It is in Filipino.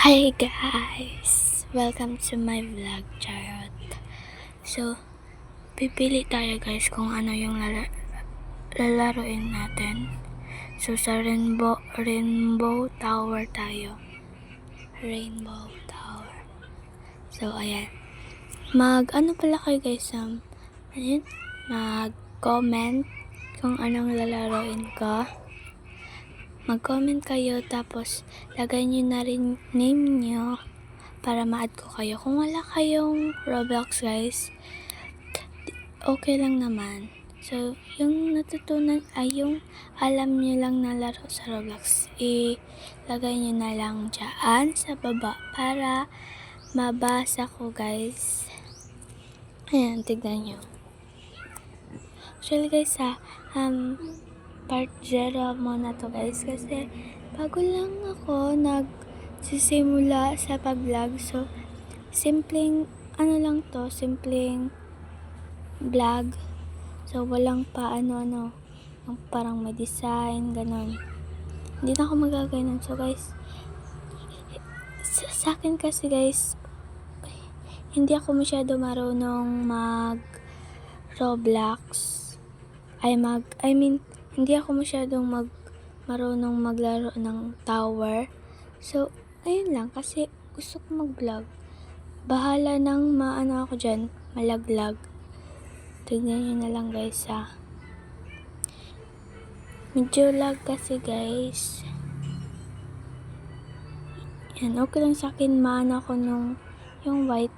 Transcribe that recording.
Hi guys! Welcome to my vlog, Charot. So, pipili tayo guys kung ano yung lalaroin natin. So, sa Rainbow Tower tayo. Rainbow Tower. So, ayan. Ano pala kayo guys, mag-comment kung anong lalaroin ko. Mag-comment kayo, tapos lagay nyo na rin name nyo para ma-add ko kayo. Kung wala kayong Roblox guys, okay lang naman. So, yung natutunan ay yung alam nyo lang na laro sa Roblox, ilagay nyo na lang dyan sa baba para mabasa ko guys. Ayan, tignan nyo. Actually guys part 0 muna to guys kasi bago lang ako nagsisimula sa pag-vlog. So, simpleng simpleng vlog. So, walang pa parang may design, ganon. Hindi na ako magaganon. So guys, sa akin kasi guys, hindi ako masyado marunong mag Roblox. Hindi ako masyadong marunong maglaro ng tower. So, ayun lang, kasi gusto ko mag-vlog. Bahala nang ako dyan, malaglag. Tignan nyo na lang guys Medyo lag kasi guys. Yan, okay lang sa akin ako yung white